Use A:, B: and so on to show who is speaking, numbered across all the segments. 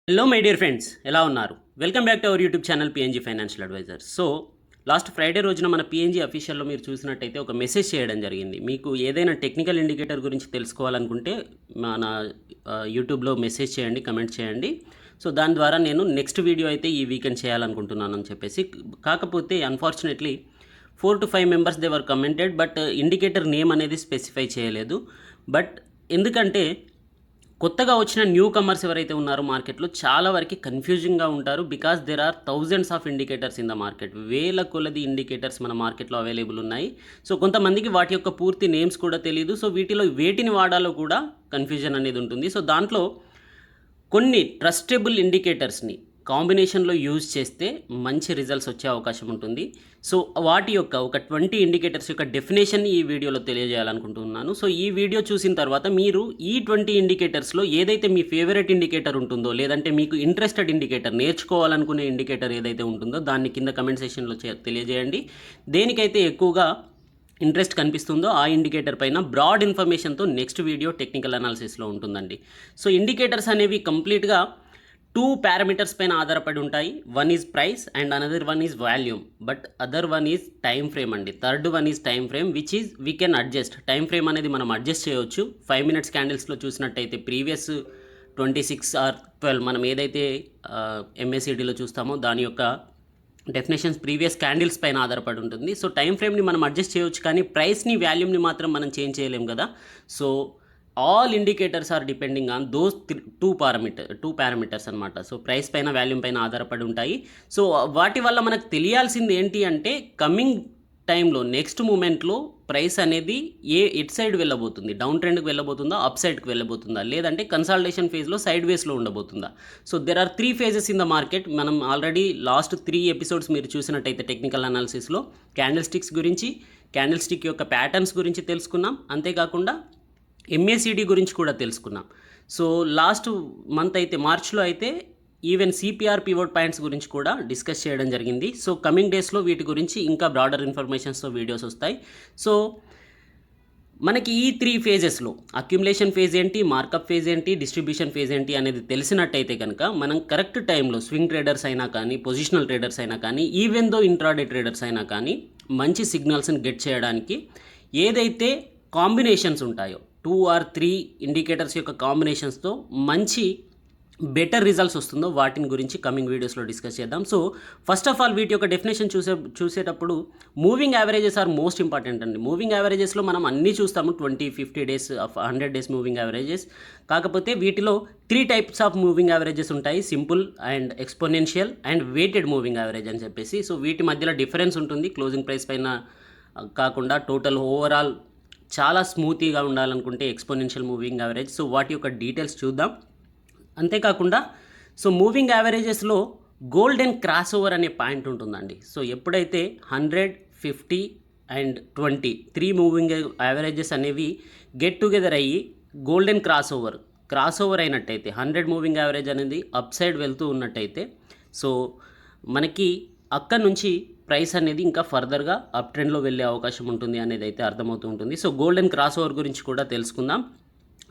A: Hello my dear friends, ఎలా ఉన్నారు? Welcome back to our YouTube channel PNG financial advisor. So last Friday రోజున మన PNG అఫీషియల్లో మీరు చూసినట్టయితే ఒక మెసేజ్ చేయడం జరిగింది. మీకు ఏదైనా టెక్నికల్ ఇండికేటర్ గురించి తెలుసుకోవాలనుకుంటే మన యూట్యూబ్లో మెసేజ్ చేయండి, కమెంట్ చేయండి. సో దాని ద్వారా నేను నెక్స్ట్ వీడియో అయితే ఈ వీకెండ్ చేయాలనుకుంటున్నాను అని చెప్పేసి. కాకపోతే unfortunately 4 to 5 members they were commented, but indicator name అనేది స్పెసిఫై చేయలేదు. బట్ ఎందుకంటే కొత్తగా వచ్చిన న్యూ కమర్స్ ఎవరైతే ఉన్నారో మార్కెట్లో చాలా వరకు కన్ఫ్యూజింగ్గా ఉంటారు. Because there are thousands of indicators in the market. వేల కొలది ఇండికేటర్స్ మన మార్కెట్లో అవైలబుల్ ఉన్నాయి. సో కొంతమందికి వాటి యొక్క పూర్తి నేమ్స్ కూడా తెలియదు. సో వీటిలో వేటిని వాడాలో కూడా కన్ఫ్యూజన్ అనేది ఉంటుంది. సో దాంట్లో కొన్ని ట్రస్టబుల్ ఇండికేటర్స్ని కాంబినేషన్లో యూజ్ చేస్తే మంచి రిజల్ట్స్ వచ్చే అవకాశం ఉంటుంది. సో వాటి యొక్క ఒక 20 ఇండికేటర్స్ యొక్క డెఫినేషన్ని ఈ వీడియోలో తెలియజేయాలనుకుంటున్నాను. సో ఈ వీడియో చూసిన తర్వాత మీరు ఈ 20 ఇండికేటర్స్లో ఏదైతే మీ ఫేవరెట్ ఇండికేటర్ ఉంటుందో, లేదంటే మీకు ఇంట్రెస్టెడ్ ఇండికేటర్, నేర్చుకోవాలనుకునే ఇండికేటర్ ఏదైతే ఉంటుందో దాన్ని కింద కమెంట్ సెక్షన్లో తెలియజేయండి. దేనికైతే ఎక్కువగా ఇంట్రెస్ట్ కనిపిస్తుందో ఆ ఇండికేటర్ పైన బ్రాడ్ ఇన్ఫర్మేషన్తో నెక్స్ట్ వీడియో టెక్నికల్ అనాలిసిస్లో ఉంటుందండి. సో ఇండికేటర్స్ అనేవి కంప్లీట్గా 2 పారామీటర్స్ పైన ఆధారపడి ఉంటాయి. One is price and another one is volume, but other one is time frame అండి. Third one is time frame which is we can adjust. Time frame అనేది మనం adjust చేయవచ్చు. 5 minutes క్యాండిల్స్లో చూసినట్టయితే ప్రీవియస్ 26 or 12 మనం ఏదైతే ఎంఏసిడిలో చూస్తామో దాని యొక్క డెఫినేషన్స్ ప్రీవియస్ క్యాండిల్స్ పైన ఆధారపడి ఉంటుంది. సో టైం ఫ్రేమ్ని మనం అడ్జస్ట్ చేయవచ్చు, కానీ ప్రైస్ని, వాల్యూమ్ని మాత్రం మనం చేంజ్ చేయలేం కదా. So all indicators are depending on those 2 parameters అనమాట. సో ప్రైస్ పైన, వాల్యూమ్ పైన ఆధారపడి ఉంటాయి. సో వాటి వల్ల మనకు తెలియాల్సింది ఏంటి అంటే కమింగ్ టైంలో నెక్స్ట్ మూమెంట్లో ప్రైస్ అనేది ఎట్ సైడ్ వెళ్ళబోతుంది. డౌన్ ట్రెండ్కి వెళ్ళబోతుందా, అప్ సైడ్కి వెళ్ళబోతుందా, లేదంటే కన్సాలిడేషన్ ఫేజ్లో సైడ్ వేస్లో ఉండబోతుందా. So there are 3 phases in the market. మనం ఆల్రెడీ లాస్ట్ 3 episodes మీరు చూసినట్టయితే టెక్నికల్ అనాలిసిస్లో క్యాండిల్ స్టిక్స్ గురించి, క్యాండిల్ స్టిక్ యొక్క ప్యాటర్న్స్ గురించి తెలుసుకున్నాం. అంతేకాకుండా ఎంఏసిడి గురించి కూడా తెలుసుకున్నాం. సో లాస్ట్ మంత్ అయితే, మార్చ్లో అయితే ఈవెన్ సిపిఆర్ పివోట్ పాయింట్స్ గురించి కూడా డిస్కస్ చేయడం జరిగింది. సో కమింగ్ డేస్లో వీటి గురించి ఇంకా బ్రాడర్ ఇన్ఫర్మేషన్స్తో వీడియోస్ వస్తాయి. సో మనకి ఈ 3 phases అక్యుములేషన్ ఫేజ్ ఏంటి, మార్కప్ ఫేజ్ ఏంటి, డిస్ట్రిబ్యూషన్ ఫేజ్ ఏంటి అనేది తెలిసినట్టయితే కనుక మనం కరెక్ట్ టైంలో స్వింగ్ ట్రేడర్స్ అయినా కానీ, పొజిషనల్ ట్రేడర్స్ అయినా కానీ, ఈవెన్ దో ఇంట్రాడే ట్రేడర్స్ అయినా కానీ మంచి సిగ్నల్స్ని గెట్ చేయడానికి ఏదైతే కాంబినేషన్స్ ఉంటాయో 2 or 3 ఇండికేటర్స్ యొక్క కాంబినేషన్స్తో మంచి బెటర్ రిజల్ట్స్ వస్తుందో వాటిని గురించి కమింగ్ వీడియోస్లో డిస్కస్ చేద్దాం. సో ఫస్ట్ ఆఫ్ ఆల్ వీటి యొక్క డెఫినేషన్ చూసేటప్పుడు moving averages are most important అండి. మూవింగ్ యావరేజెస్లో మనం అన్నీ చూస్తాము, 20, 50 days, 100 days మూవింగ్ యావరేజెస్. కాకపోతే వీటిలో 3 types ఆఫ్ మూవింగ్ యావరేజెస్ ఉంటాయి: simple and exponential and weighted moving average అని చెప్పేసి. సో వీటి మధ్యలో డిఫరెన్స్ ఉంటుంది. క్లోజింగ్ ప్రైస్ పైన కాకుండా టోటల్ ఓవరాల్ చాలా స్మూతీగా ఉండాలనుకుంటే ఎక్స్పోనెన్షియల్ మూవింగ్ యావరేజ్. సో వాటి యొక్క డీటెయిల్స్ చూద్దాం. అంతేకాకుండా సో మూవింగ్ యావరేజెస్లో గోల్డెన్ క్రాస్ ఓవర్ అనే పాయింట్ ఉంటుందండి. సో ఎప్పుడైతే 100, 50 and 20 3 మూవింగ్ యావరేజెస్ అనేవి గెట్ టుగెదర్ అయ్యి గోల్డెన్ క్రాస్ ఓవర్ అయినట్టయితే, 100 మూవింగ్ యావరేజ్ అనేది అప్ సైడ్ వెళ్తూ ఉన్నట్టయితే, సో మనకి అక్కడ నుంచి ప్రైస్ అనేది ఇంకా ఫర్దర్గా అప్ ట్రెండ్లో వెళ్ళే అవకాశం ఉంటుంది అనేది అయితే అర్థమవుతూ ఉంటుంది. సో గోల్డెన్ క్రాస్ ఓవర్ గురించి కూడా తెలుసుకుందాం.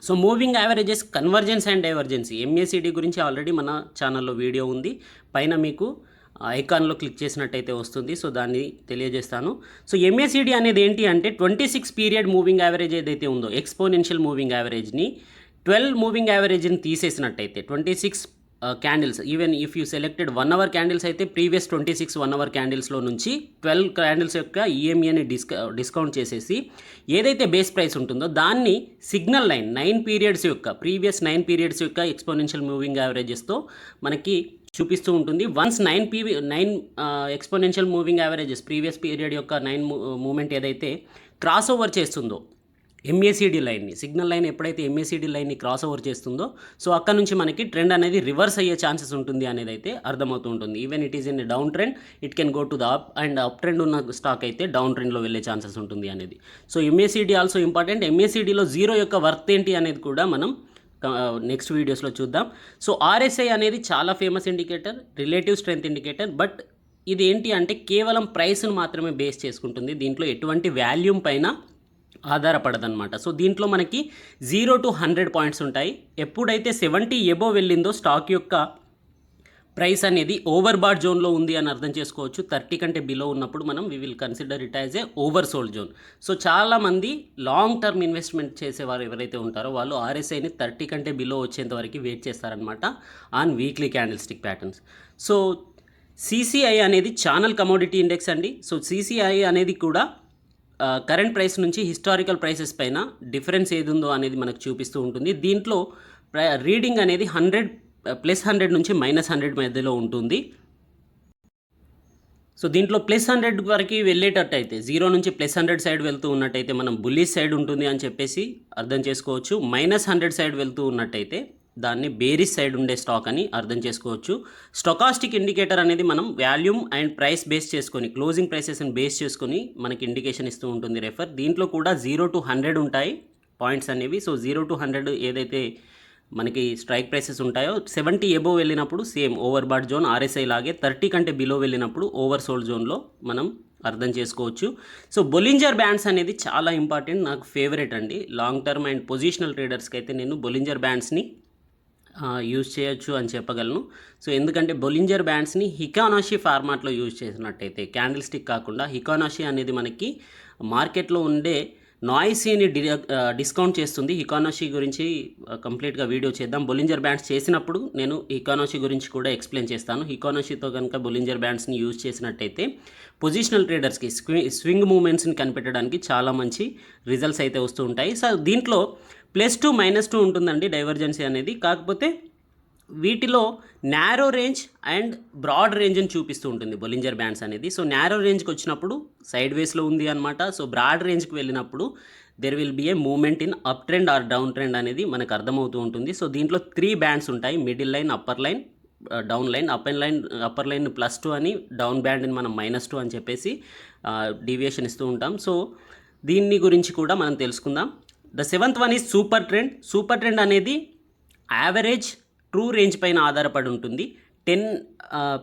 A: So moving averages, convergence and divergence, MACD గురించి ఆల్రెడీ మన ఛానల్లో వీడియో ఉంది. పైన మీకు ఐకాన్లో క్లిక్ చేసినట్టయితే వస్తుంది. సో దాన్ని తెలియజేస్తాను. సో ఎంఏసిడి అనేది ఏంటి అంటే 26 పీరియడ్ మూవింగ్ యావరేజ్ ఏదైతే ఉందో, ఎక్స్పోనెన్షియల్ మూవింగ్ యావరేజ్ని 12 మూవింగ్ యావరేజ్ని తీసేసినట్టయితే 26 candles, even if you selected 1 hour candles అయితే ప్రీవియస్ 26 1 hour క్యాండిల్స్లో నుంచి 12 క్యాండిల్స్ యొక్క ఈఎంఈని డిస్కౌంట్ చేసేసి ఏదైతే బేస్ ప్రైస్ ఉంటుందో దాన్ని సిగ్నల్ లైన్ 9 periods యొక్క, ప్రీవియస్ 9 periods యొక్క ఎక్స్పోనెన్షియల్ మూవింగ్ యావరేజెస్తో మనకి చూపిస్తూ ఉంటుంది. Once 9 exponential moving averages previous period యొక్క 9 మూమెంట్ ఏదైతే క్రాస్ ఓవర్ చేస్తుందో ఎంఏసిడి లైన్ని, సిగ్నల్ లైన్ ఎప్పుడైతే ఎంఏసిడి లైన్ని క్రాస్ ఓవర్ చేస్తుందో, సో అక్కడ నుంచి మనకి ట్రెండ్ అనేది రివర్స్ అయ్యే ఛాన్సెస్ ఉంటుంది అనేది అయితే అర్థమవుతూ ఉంటుంది. Even it is in down trend, it can go to the up, and up trend ఉన్న స్టాక్ అయితే డౌన్ ట్రెండ్లో వెళ్ళే ఛాన్సెస్ ఉంటుంది అనేది. So MACD also important. ఎంఏసిడిలో 0 యొక్క వర్త్ ఏంటి అనేది కూడా మనం నెక్స్ట్ వీడియోస్లో చూద్దాం. సో ఆర్ఎస్ఐ అనేది చాలా famous indicator, relative strength indicator. But ఇది ఏంటి అంటే కేవలం ప్రైస్ను మాత్రమే బేస్ చేసుకుంటుంది. దీంట్లో ఎటువంటి వాల్యూమ్ పైన ఆధారపడదన్నమాట. సో దీంట్లో మనకి 0 to 100 పాయింట్స్ ఉంటాయి. ఎప్పుడైతే 70 ఎబో వెళ్ళిందో స్టాక్ యొక్క ప్రైస్ అనేది ఓవర్ బాట్ జోన్లో ఉంది అని అర్థం చేసుకోవచ్చు. 30 కంటే బిలో ఉన్నప్పుడు మనం we will consider it as a over sold zone. So చాలామంది లాంగ్ టర్మ్ ఇన్వెస్ట్మెంట్ చేసేవారు ఎవరైతే ఉంటారో వాళ్ళు ఆర్ఎస్ఐని 30 కంటే బిలో వచ్చేంత వరకు వెయిట్ చేస్తారనమాట on weekly candle stick patterns. So CCI అనేది ఛానల్ కమోడిటీ ఇండెక్స్ అండి. సో సిసిఐ అనేది కూడా కరెంట్ ప్రైస్ నుంచి హిస్టారికల్ ప్రైసెస్ పైన డిఫరెన్స్ ఏది ఉందో అనేది మనకు చూపిస్తూ ఉంటుంది. దీంట్లో రీడింగ్ అనేది 100 +100 నుంచి -100 మధ్యలో ఉంటుంది. సో దీంట్లో +100 వరకు వెళ్ళేటట్టయితే 0 నుంచి +100 సైడ్ వెళ్తూ ఉన్నట్టయితే మనం బుల్లిష్ సైడ్ ఉంటుంది అని చెప్పేసి అర్థం చేసుకోవచ్చు. -100 సైడ్ వెళ్తూ ఉన్నట్టయితే దాన్ని బేరిష్ సైడ్ ఉండే స్టాక్ అని అర్థం చేసుకోవచ్చు. స్టొకాస్టిక్ ఇండికేటర్ అనేది మనం వాల్యూమ్ అండ్ ప్రైస్ బేస్ చేసుకొని క్లోజింగ్ ప్రైసెస్ని బేస్ చేసుకొని మనకి ఇండికేషన్ ఇస్తూ ఉంటుంది రెఫర్. దీంట్లో కూడా 0 to 100 ఉంటాయి పాయింట్స్ అనేవి. సో 0 to 100 ఏదైతే మనకి స్ట్రైక్ ప్రైసెస్ ఉంటాయో 70 ఎబోవ్ వెళ్ళినప్పుడు same over bat zone RSI లాగే, 30 కంటే బిలో వెళ్ళినప్పుడు ఓవర్ సోల్డ్ జోన్లో మనం అర్థం చేసుకోవచ్చు. సో బొలింజర్ బ్యాండ్స్ అనేది చాలా ఇంపార్టెంట్, నాకు ఫేవరెట్ అండి. లాంగ్ టర్మ్ అండ్ పొజిషనల్ ట్రేడర్స్కి అయితే నేను బొలింజర్ బ్యాండ్స్ని యూజ్ చేయొచ్చు అని చెప్పగలను. సో ఎందుకంటే బొలింజర్ బ్యాండ్స్ని హికానాషి ఫార్మాట్లో యూజ్ చేసినట్టయితే క్యాండిల్ స్టిక్ కాకుండా హికానాషి అనేది మనకి మార్కెట్లో ఉండే నాయిసీని డిస్కౌంట్ చేస్తుంది. హికానాషి గురించి కంప్లీట్గా వీడియో చేద్దాం. బొలింజర్ బ్యాండ్స్ చేసినప్పుడు నేను హికానాషి గురించి కూడా ఎక్స్ప్లెయిన్ చేస్తాను. హికానాషితో కనుక బొలింజర్ బ్యాండ్స్ని యూజ్ చేసినట్టయితే పొజిషనల్ ట్రేడర్స్కి స్వింగ్ మూమెంట్స్ని కనిపెట్టడానికి చాలా మంచి రిజల్ట్స్ అయితే వస్తూ ఉంటాయి. సో దీంట్లో +2 -2 ఉంటుందండి డైవర్జెన్సీ అనేది. కాకపోతే వీటిలో నారో రేంజ్ అండ్ బ్రాడ్ రేంజ్ని చూపిస్తూ ఉంటుంది బొలింజర్ బ్యాండ్స్ అనేది. సో నారో రేంజ్కి వచ్చినప్పుడు సైడ్ వేస్లో ఉంది అనమాట. సో బ్రాడ్ రేంజ్కి వెళ్ళినప్పుడు there will be a movement in up trend or down trend అనేది మనకు అర్థమవుతూ ఉంటుంది. సో దీంట్లో 3 బ్యాండ్స్ ఉంటాయి, middle line, upper line, down line. Upper line +2 అని, డౌన్ బ్యాండ్ని మనం -2 అని చెప్పేసి డీవియేషన్ ఇస్తూ ఉంటాం. సో దీన్ని గురించి కూడా మనం తెలుసుకుందాం. The 7th one is super trend. Super trend అనేది యావరేజ్ ట్రూ రేంజ్ పైన ఆధారపడి ఉంటుంది. 10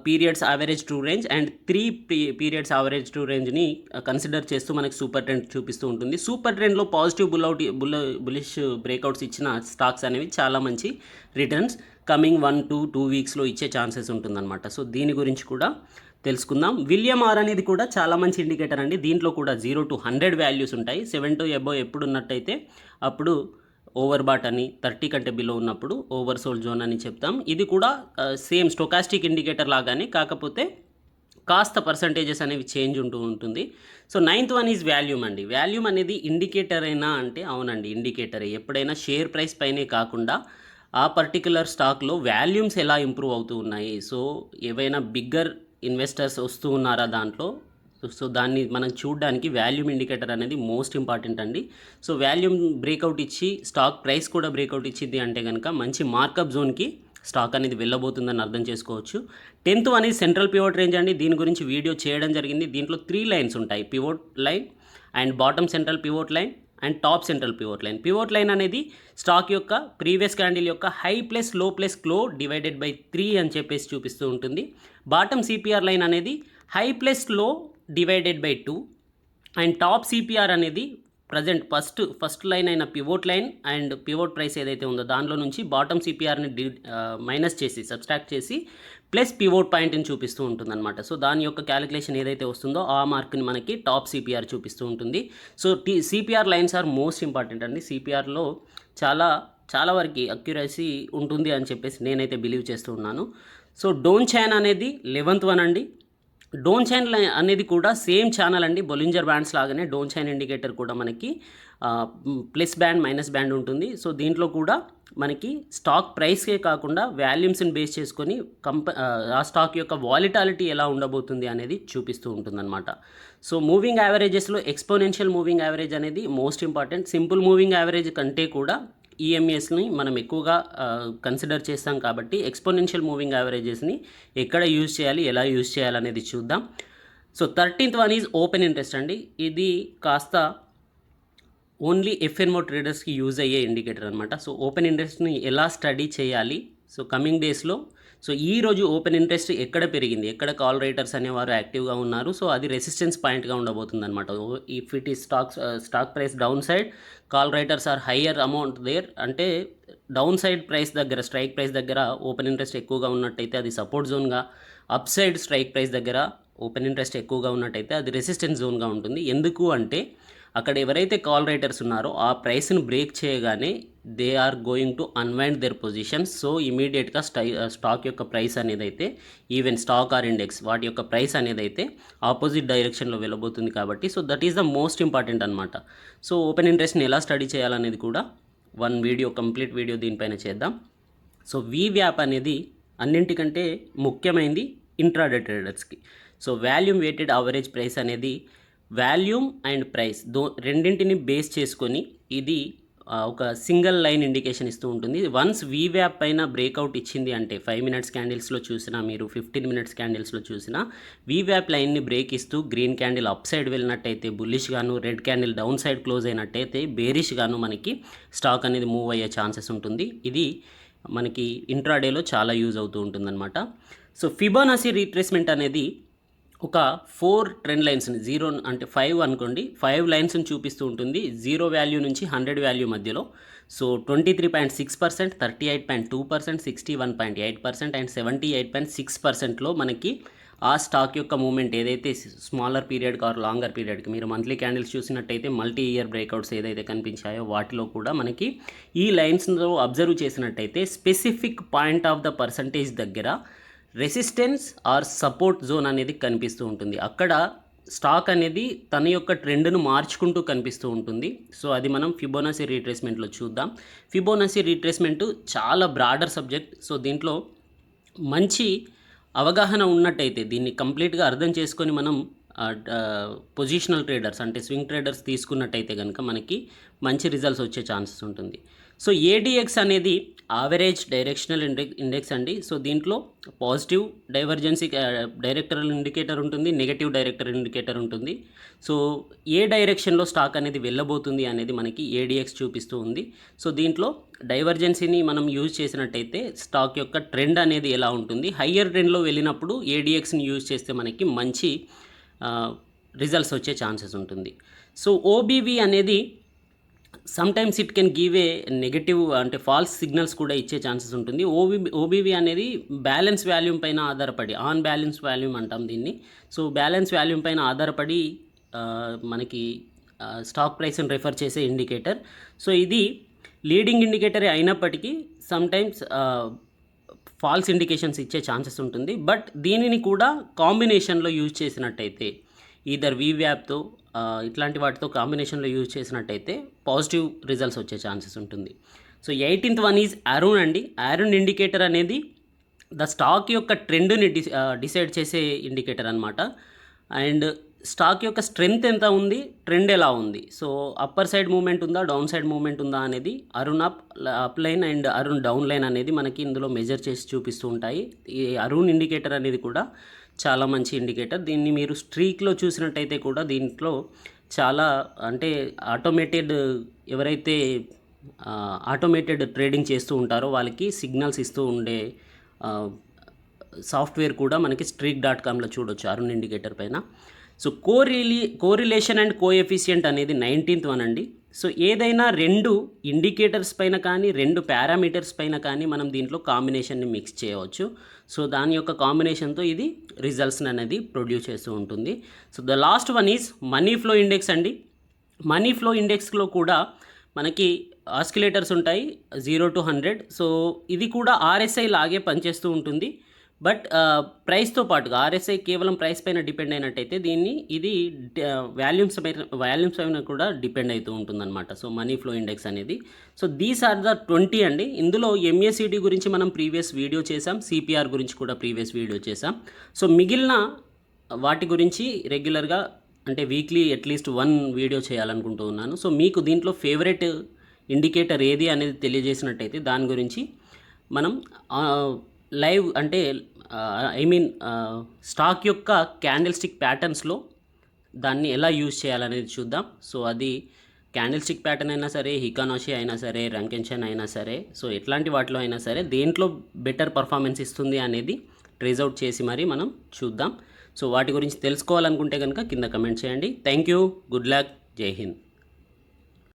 A: periods average true range and 3 periods average true రేంజ్ని కన్సిడర్ చేస్తూ మనకి సూపర్ ట్రెండ్ చూపిస్తూ ఉంటుంది. సూపర్ ట్రెండ్లో పాజిటివ్ బులిష్ బ్రేక్అవుట్స్ ఇచ్చిన స్టాక్స్ అనేవి చాలా మంచి రిటర్న్స్ కమింగ్ 1 to 2 వీక్స్లో ఇచ్చే ఛాన్సెస్ ఉంటుందన్నమాట. సో దీని గురించి కూడా తెలుసుకుందాం. విలియం ఆర్ అనేది కూడా చాలా మంచి ఇండికేటర్ అండి. దీంట్లో కూడా 0 to 100 వాల్యూస్ ఉంటాయి. 7 to above ఎప్పుడు ఉన్నట్టయితే అప్పుడు ఓవర్ బాట్ అని, 30 కంటే బిలో ఉన్నప్పుడు ఓవర్ సోల్డ్ జోన్ అని చెప్తాం. ఇది కూడా సేమ్ స్టొకాస్టిక్ ఇండికేటర్ లాగానే, కాకపోతే కాస్త పర్సంటేజెస్ అనేవి చేంజ్ ఉంటూ ఉంటుంది. So 9th one is volume అండి. వాల్యూమ్ అనేది ఇండికేటర్ అయినా అంటే అవునండి ఇండికేటరే. ఎప్పుడైనా షేర్ ప్రైస్ పైనే కాకుండా ఆ పర్టికులర్ స్టాక్లో వాల్యూమ్స్ ఎలా ఇంప్రూవ్ అవుతూ ఉన్నాయి, సో ఏవైనా బిగ్గర్ ఇన్వెస్టర్స్ వస్తూ ఉన్నారా దాంట్లో, సో దాన్ని మనం చూడడానికి వాల్యూమ్ ఇండికేటర్ అనేది మోస్ట్ ఇంపార్టెంట్ అండి. సో వాల్యూమ్ బ్రేక్అవుట్ ఇచ్చి స్టాక్ ప్రైస్ కూడా బ్రేక్అవుట్ ఇచ్చింది అంటే కనుక మంచి మార్కప్ జోన్కి స్టాక్ అనేది వెళ్ళబోతుందని అర్థం చేసుకోవచ్చు. 10th one is central pivot range అండి. దీని గురించి వీడియో చేయడం జరిగింది. దీంట్లో 3 లైన్స్ ఉంటాయి, pivot line and bottom central pivot line and top central pivot line. Pivot line అనేది స్టాక్ యొక్క ప్రీవియస్ క్యాండిల్ యొక్క హై ప్లస్ లో ప్లస్ క్లో డివైడెడ్ బై 3 అని చెప్పేసి చూపిస్తూ ఉంటుంది. బాటమ్ సిపిఆర్ లైన్ అనేది హై ప్లస్ లో divided by 2 and top CPR అనేది ప్రజెంట్ ఫస్ట్ లైన్ అయిన pivot line and pivot price ఏదైతే ఉందో దానిలో నుంచి బాటమ్ సిపిఆర్ని మైనస్ చేసి సబ్స్ట్రాక్ట్ చేసి ప్లస్ పివోట్ పాయింట్ని చూపిస్తూ ఉంటుంది అనమాట. సో దాని యొక్క క్యాలిక్యులేషన్ ఏదైతే వస్తుందో ఆ మార్క్ని మనకి టాప్ సిపిఆర్ చూపిస్తూ ఉంటుంది. So CPR lines are most important అండి. సిపిఆర్లో చాలా వరకు అక్యురసీ ఉంటుంది అని చెప్పేసి నేనైతే బిలీవ్ చేస్తూ ఉన్నాను. సో డోన్ చైన్ అనేది 11th వన్ అండి. డోన్ చైన్ అనేది కూడా సేమ్ ఛానల్ అండి. బొలింజర్ బ్యాండ్స్ లాగానే డోన్ చైన్ ఇండికేటర్ కూడా మనకి ప్లస్ బ్యాండ్ మైనస్ బ్యాండ్ ఉంటుంది. సో దీంట్లో కూడా మనకి స్టాక్ ప్రైస్కే కాకుండా వాల్యూమ్స్ని బేస్ చేసుకొని ఆ స్టాక్ యొక్క వాలిటాలిటీ ఎలా ఉండబోతుంది అనేది చూపిస్తూ ఉంటుందన్నమాట. సో మూవింగ్ యావరేజెస్లో ఎక్స్పోనెన్షియల్ మూవింగ్ యావరేజ్ అనేది most important. Simple moving average కంటే కూడా ఈఎంఎస్ని మనం ఎక్కువగా కన్సిడర్ చేస్తాం కాబట్టి ఎక్స్పోనెన్షియల్ మూవింగ్ యావరేజెస్ని ఎక్కడ యూజ్ చేయాలి, ఎలా యూజ్ చేయాలనేది చూద్దాం. So 13th one is open interest అండి. ఇది కాస్త ఓన్లీ ఎఫ్ఎన్ఓ ట్రేడర్స్కి యూజ్ అయ్యే ఇండికేటర్ అనమాట. సో ఓపెన్ ఇంట్రెస్ట్ని ఎలా స్టడీ చేయాలి, సో కమింగ్ డేస్లో సో ఈ రోజు ఓపెన్ ఇంట్రెస్ట్ ఎక్కడ పెరిగింది, ఎక్కడ కాల్ రైటర్స్ అనేవారు యాక్టివ్గా ఉన్నారు, సో అది రెసిస్టెన్స్ పాయింట్గా ఉండబోతుంది అనమాట. ఇఫ్ ఇట్ ఈ stock price down side, call writers are higher amount there, అంటే డౌన్ సైడ్ ప్రైస్ దగ్గర, స్ట్రైక్ ప్రైస్ దగ్గర ఓపెన్ ఇంట్రెస్ట్ ఎక్కువగా ఉన్నట్టయితే అది సపోర్ట్ జోన్గా, అప్ సైడ్ స్ట్రైక్ ప్రైస్ దగ్గర ఓపెన్ ఇంట్రెస్ట్ ఎక్కువగా ఉన్నట్టయితే అది రెసిస్టెన్స్ జోన్గా ఉంటుంది. ఎందుకు అంటే అక్కడ ఎవరైతే కాల్ రైటర్స్ ఉన్నారో ఆ ప్రైస్ని బ్రేక్ చేయగానే they are going to unwind their positions. So ఇమీడియట్గా స్టాక్ యొక్క ప్రైస్ అనేది అయితే, ఈవెన్ స్టాక్ ఆర్ ఇండెక్స్ వాటి యొక్క ప్రైస్ అనేది అయితే ఆపోజిట్ డైరెక్షన్లో వెళ్ళబోతుంది కాబట్టి, so that is the most important అనమాట. సో ఓపెన్ ఇంట్రెస్ట్ని ఎలా స్టడీ చేయాలనేది కూడా కంప్లీట్ వీడియో దీనిపైన చేద్దాం. సో వీవ్యాప్ అనేది అన్నింటికంటే ముఖ్యమైనది ఇంట్రాడే ట్రేడర్స్కి. So volume weighted average price అనేది వాల్యూమ్ అండ్ ప్రైస్ రెండింటిని బేస్ చేసుకొని ఇది ఒక సింగిల్ లైన్ ఇండికేషన్ ఇస్తూ ఉంటుంది. వన్స్ వీవ్యాప్ పైన బ్రేక్అవుట్ ఇచ్చింది అంటే 5 మినిట్స్ క్యాండిల్స్లో చూసినా, మీరు 15 మినిట్స్ క్యాండిల్స్లో చూసినా, వీవ్యాప్ లైన్ని బ్రేక్ ఇస్తూ గ్రీన్ క్యాండిల్ అప్ సైడ్ వెళ్ళినట్టయితే బుల్లిష్ గాను, red candle down side close అయినట్టయితే బేరిష్ గాను మనకి స్టాక్ అనేది మూవ్ అయ్యే ఛాన్సెస్ ఉంటుంది. ఇది మనకి ఇంట్రాడేలో చాలా యూజ్ అవుతూ ఉంటుందన్నమాట. సో ఫిబొనాచి రీట్రేస్మెంట్ అనేది ఒక 4 ట్రెండ్ లైన్స్ని, 0 అంటే 5 అనుకోండి, 5 లైన్స్ని చూపిస్తూ ఉంటుంది 0 వాల్యూ నుంచి 100 వాల్యూ మధ్యలో. సో 23.6%, 38.2%, 61.8% అండ్ 78.6%లో మనకి ఆ స్టాక్ యొక్క మూమెంట్ ఏదైతే స్మాలర్ పీరియడ్కి ఆర్ లాంగర్ పీరియడ్కి, మీరు మంత్లీ క్యాండిల్స్ చూసినట్టయితే మల్టీ ఇయర్ బ్రేక్అవుట్స్ ఏదైతే కనిపించాయో వాటిలో కూడా మనకి ఈ లైన్స్లో అబ్జర్వ్ చేసినట్టయితే specific point of the percentage దగ్గర రెసిస్టెన్స్ ఆర్ సపోర్ట్ జోన్ అనేది కనిపిస్తూ ఉంటుంది. అక్కడ స్టాక్ అనేది తన యొక్క ట్రెండ్ను మార్చుకుంటూ కనిపిస్తూ ఉంటుంది. సో అది మనం ఫిబొనాచి రీట్రేస్మెంట్లో చూద్దాం. ఫిబొనాచి రీట్రేస్మెంట్ చాలా బ్రాడర్ సబ్జెక్ట్. సో దీంట్లో మంచి అవగాహన ఉన్నట్టయితే, దీన్ని కంప్లీట్గా అర్థం చేసుకొని మనం పొజిషనల్ ట్రేడర్స్ అంటే స్వింగ్ ట్రేడర్స్ తీసుకున్నట్టయితే కనుక మనకి మంచి రిజల్ట్స్ వచ్చే ఛాన్సెస్ ఉంటుంది. సో ఏడిఎక్స్ అనేది యావరేజ్ డైరెక్షనల్ ఇండెక్స్ అండి. సో దీంట్లో పాజిటివ్ డైవర్జెన్సీ డైరెక్టరల్ ఇండికేటర్ ఉంటుంది, నెగటివ్ డైరెక్టర్ ఇండికేటర్ ఉంటుంది. సో ఏ డైరెక్షన్లో స్టాక్ అనేది వెళ్ళబోతుంది అనేది మనకి ఏడిఎక్స్ చూపిస్తూ ఉంది. సో దీంట్లో డైవర్జెన్సీని మనం యూజ్ చేసినట్టయితే స్టాక్ యొక్క ట్రెండ్ అనేది ఎలా ఉంటుంది, హయ్యర్ ట్రెండ్లో వెళ్ళినప్పుడు ఏడిఎక్స్ని యూజ్ చేస్తే మనకి మంచి రిజల్ట్స్ వచ్చే ఛాన్సెస్ ఉంటుంది. సో ఓబీవీ అనేది sometimes it can give A negative అంటే ఫాల్స్ సిగ్నల్స్ కూడా ఇచ్చే ఛాన్సెస్ ఉంటుంది. ఓబీవీ అనేది బ్యాలెన్స్ వాల్యూమ్ పైన ఆధారపడి, ఆన్ బ్యాలెన్స్ వాల్యూమ్ అంటాం దీన్ని. సో బ్యాలెన్స్ వాల్యూమ్ పైన ఆధారపడి మనకి స్టాక్ ప్రైస్ని రెఫర్ చేసే ఇండికేటర్. సో ఇది లీడింగ్ ఇండికేటరే అయినప్పటికీ సమ్టైమ్స్ ఫాల్స్ ఇండికేషన్స్ ఇచ్చే ఛాన్సెస్ ఉంటుంది. బట్ దీనిని కూడా కాంబినేషన్లో యూజ్ చేసినట్టయితే, ఈదర్ వీవ్యాప్తో ఇట్లాంటి వాటితో కాంబినేషన్లో యూజ్ చేసినట్టయితే పాజిటివ్ రిజల్ట్స్ వచ్చే ఛాన్సెస్ ఉంటుంది. So 18th one is Arun అండి. అరుణ్ ఇండికేటర్ అనేది ద స్టాక్ యొక్క ట్రెండ్ని డిసైడ్ చేసే ఇండికేటర్ అనమాట. అండ్ స్టాక్ యొక్క స్ట్రెంగ్త్ ఎంత ఉంది, ట్రెండ్ ఎలా ఉంది, సో అప్పర్ సైడ్ మూమెంట్ ఉందా, డౌన్ సైడ్ మూమెంట్ ఉందా అనేది Arun up line and Arun down line అనేది మనకి ఇందులో మెజర్ చేసి చూపిస్తూ ఉంటాయి. ఈ అరుణ్ ఇండికేటర్ అనేది కూడా చాలా మంచి ఇండికేటర్. దీన్ని మీరు స్ట్రీక్లో చూసినట్టయితే కూడా దీంట్లో చాలా అంటే ఎవరైతే ఆటోమేటెడ్ ట్రేడింగ్ చేస్తూ ఉంటారో వాళ్ళకి సిగ్నల్స్ ఇస్తూ ఉండే సాఫ్ట్వేర్ కూడా మనకి streak.comలో చూడొచ్చు అరుణ్ ఇండికేటర్ పైన. సో కోరిలేషన్ అండ్ కోఎఫిషియంట్ అనేది 19th వన్ అండి. సో ఏదైనా 2 ఇండికేటర్స్ పైన కానీ 2 పారామీటర్స్ పైన కానీ మనం దీంట్లో కాంబినేషన్ని మిక్స్ చేయవచ్చు. సో దాని యొక్క కాంబినేషన్తో ఇది రిజల్ట్స్ అనేది ప్రొడ్యూస్ చేస్తూ ఉంటుంది. So the last one is money flow index అండి. మనీ ఫ్లో ఇండెక్స్లో కూడా మనకి ఆస్కిలేటర్స్ ఉంటాయి 0 to 100. సో ఇది కూడా ఆర్ఎస్ఐ లాగే పనిచేస్తూ ఉంటుంది. బట్ ప్రైస్తో పాటుగా ఆర్ఎస్ఐ కేవలం ప్రైస్ పైన డిపెండ్ అయినట్టయితే ఇది వాల్యూమ్స్ పైన కూడా డిపెండ్ అవుతూ ఉంటుందన్నమాట. సో మనీ ఫ్లో ఇండెక్స్ అనేది. సో దీస్ ఆర్ ద 20 అండి. ఇందులో ఎంఏసిటీ గురించి మనం ప్రీవియస్ వీడియో చేసాం, సిపిఆర్ గురించి కూడా ప్రీవియస్ వీడియో చేసాం. సో మిగిలిన వాటి గురించి రెగ్యులర్గా అంటే వీక్లీ అట్లీస్ట్ 1 వీడియో చేయాలనుకుంటూ ఉన్నాను. సో మీకు దీంట్లో ఫేవరెట్ ఇండికేటర్ ఏది అనేది తెలియజేసినట్టయితే దాని గురించి మనం లైవ్ అంటే స్టాక్ యొక్క క్యాండిల్ స్టిక్ ప్యాటర్న్స్లో దాన్ని ఎలా యూజ్ చేయాలనేది చూద్దాం. సో అది క్యాండిల్ స్టిక్ ప్యాటర్న్ అయినా సరే, హికానోషి అయినా సరే, రంకెన్షన్ అయినా సరే, సో ఎట్లాంటి వాటిలో అయినా సరే దేంట్లో బెటర్ పర్ఫార్మెన్స్ ఇస్తుంది అనేది ట్రేస్ అవుట్ చేసి మరి మనం చూద్దాం. సో వాటి గురించి తెలుసుకోవాలనుకుంటే కనుక కింద కమెంట్ చేయండి. థ్యాంక్ యూ, గుడ్ లక్, జై హింద్.